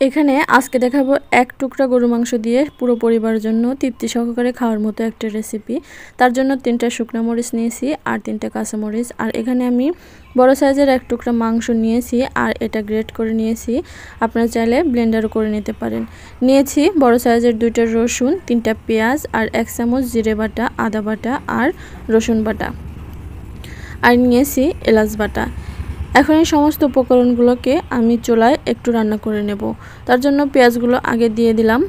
এখানে আজকে দেখাবো এক টুকরা গরু মাংস দিয়ে পুরো পরিবারের জন্য তৃপ্তি সহকারে খাওয়ার মতো একটা রেসিপি। তার জন্য 3টা শুকনো মরিচ নিয়েছি আর 3টা কাঁচা মরিচ। আর এখানে আমি বড় সাইজের এক টুকরা মাংস নিয়েছি আর এটা গ্রেট করে নিয়েছি। আপনারা চাইলে ব্লেন্ডারও করে নিতে পারেন। নিয়েছি বড় সাইজের 2টা রসুন, 3টা পেঁয়াজ আর 1 চামচ জিরে বাটা, আদা বাটা আর রসুন বাটা, আর নিয়েছি এলাচ বাটা। এখন এই সমস্ত উপকরণগুলোকে আমি চুলায় একটু রান্না করে নেব। তার জন্য পেঁয়াজগুলো আগে দিয়ে দিলাম।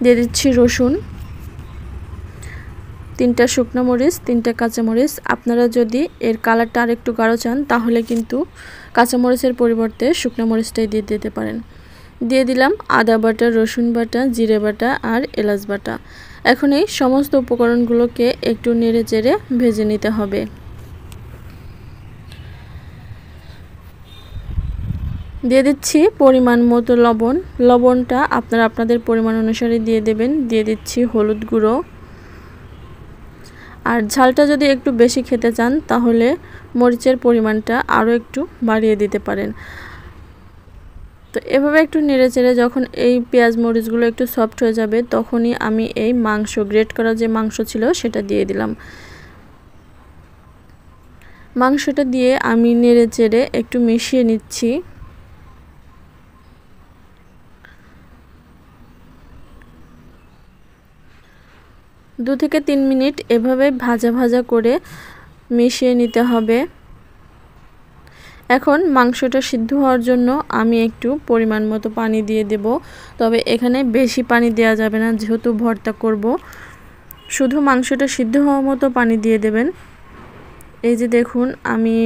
দিয়ে দিচ্ছি রসুন, 3টা শুকনো মরিচ, 3টা কাঁচা মরিচ। আপনারা যদি এর কালারটা আর একটু গাঢ় চান তাহলে কিন্তু কাঁচা মরিচের পরিবর্তে শুকনো মরিচটাই দিয়ে দিতে পারেন। দিয়ে দিলাম আদা বাটা, রসুন বাটা, জিরে বাটা আর এলাচ বাটা। এখন এই সমস্ত উপকরণগুলোকে একটু নেড়ে চেড়ে ভেজে নিতে হবে। দিয়ে দিচ্ছি পরিমাণ মতো লবণ। লবণটা আপনারা আপনাদের পরিমাণ অনুসারে দিয়ে দেবেন। দিয়ে দিচ্ছি হলুদ গুঁড়ো। আর ঝালটা যদি একটু বেশি খেতে চান তাহলে মরিচের পরিমাণটা আরও একটু বাড়িয়ে দিতে পারেন। তো এভাবে একটু নেড়েচেড়ে যখন এই পেঁয়াজ মরিচগুলো একটু সফট হয়ে যাবে তখনই আমি এই মাংস, গ্রেট করা যে মাংস ছিল সেটা দিয়ে দিলাম। মাংসটা দিয়ে আমি নেড়েচেড়ে একটু মিশিয়ে নিচ্ছি। দু থেকে 3 মিনিট এভাবে ভাজা ভাজা করে মিশিয়ে নিতে হবে। এখন মাংসটা সিদ্ধ হওয়ার জন্য আমি একটু পরিমাণ মতো পানি দিয়ে দেব। তবে এখানে বেশি পানি দেওয়া যাবে না, যেহেতু ভর্তা করব। শুধু মাংসটা সিদ্ধ হওয়ার মতো পানি দিয়ে দেবেন। এই যে দেখুন আমি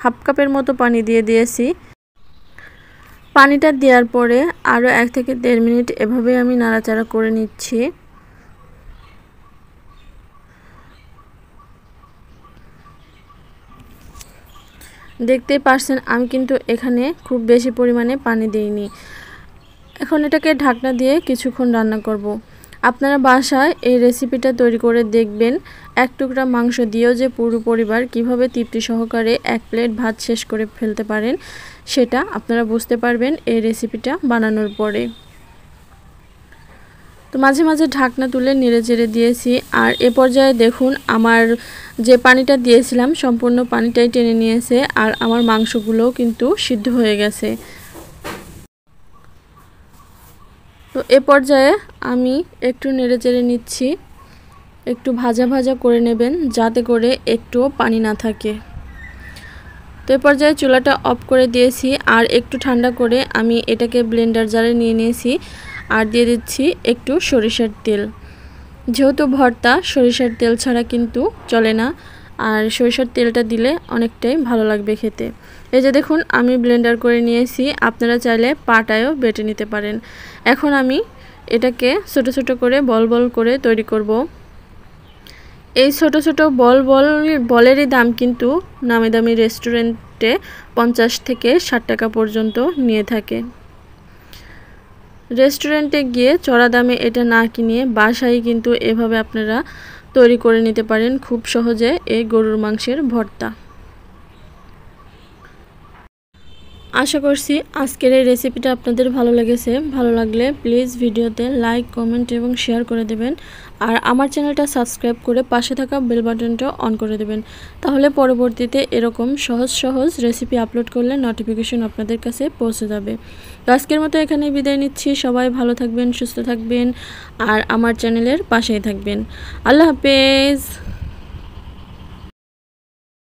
হাফ কাপের মতো পানি দিয়ে দিয়েছি। পানিটা দেওয়ার পরে আরও 1 থেকে 1.5 মিনিট এভাবে আমি নাড়াচাড়া করে নিচ্ছি। দেখতেই পারছেন আমি কিন্তু এখানে খুব বেশি পরিমাণে পানি দেইনি। এখন এটাকে ঢাকনা দিয়ে কিছুক্ষণ রান্না করব। আপনারা বাসায় এই রেসিপিটা তৈরি করে দেখবেন। এক টুকরা মাংস দিয়েও যে পুরো পরিবার কিভাবে তৃপ্তি সহকারে 1 প্লেট ভাত শেষ করে ফেলতে পারেন সেটা আপনারা বুঝতে পারবেন এই রেসিপিটা বানানোর পরে। তো মাঝে মাঝে ঢাকনা তুলে নেড়েচেড়ে দিয়েছি। আর এ পর্যায়ে দেখুন আমার যে পানিটা দিয়েছিলাম সম্পূর্ণ পানিটাই টেনে নিয়েছে আর আমার মাংসগুলোও কিন্তু সিদ্ধ হয়ে গেছে। তো এ পর্যায়ে আমি একটু নেড়েচেড়ে নিচ্ছি। একটু ভাজা ভাজা করে নেবেন যাতে করে একটুও পানি না থাকে। তো এ পর্যায়ে চুলাটা অফ করে দিয়েছি আর একটু ঠান্ডা করে আমি এটাকে ব্লেন্ডার জারে নিয়ে নিয়েছি। আর দিয়ে দিচ্ছি একটু সরিষার তেল। যেহেতু ভর্তা সরিষার তেল ছাড়া কিন্তু চলে না, আর সরিষার তেলটা দিলে অনেকটাই ভালো লাগবে খেতে। এই যে দেখুন আমি ব্লেন্ডার করে নিয়েছি, আপনারা চাইলে পাটায়ও বেটে নিতে পারেন। এখন আমি এটাকে ছোট ছোট করে বল বল করে তৈরি করব। এই ছোট ছোট বলেরই দাম কিন্তু নামি দামি রেস্টুরেন্টে 50 থেকে 60 টাকা পর্যন্ত নিয়ে থাকে। রেস্টুরেন্টে গিয়ে চড়া দামে এটা না কিনে বাসায় কিন্তু এভাবে আপনারা তৈরি করে নিতে পারেন খুব সহজে এই গরুর মাংসের ভর্তা। আশা করছি আজকের এই রেসিপিটা আপনাদের ভালো লেগেছে। ভালো লাগলে প্লিজ ভিডিওতে লাইক, কমেন্ট এবং শেয়ার করে দেবেন। আর আমার চ্যানেলটা সাবস্ক্রাইব করে পাশে থাকা বেল বাটনটা অন করে দেবেন। তাহলে পরবর্তীতে এরকম সহজ সহজ রেসিপি আপলোড করলে নোটিফিকেশন আপনাদের কাছে পৌঁছে যাবে। তো আজকের মতো এখানে বিদায় নিচ্ছি। সবাই ভালো থাকবেন, সুস্থ থাকবেন আর আমার চ্যানেলের পাশেই থাকবেন। আল্লাহ হাফেজ।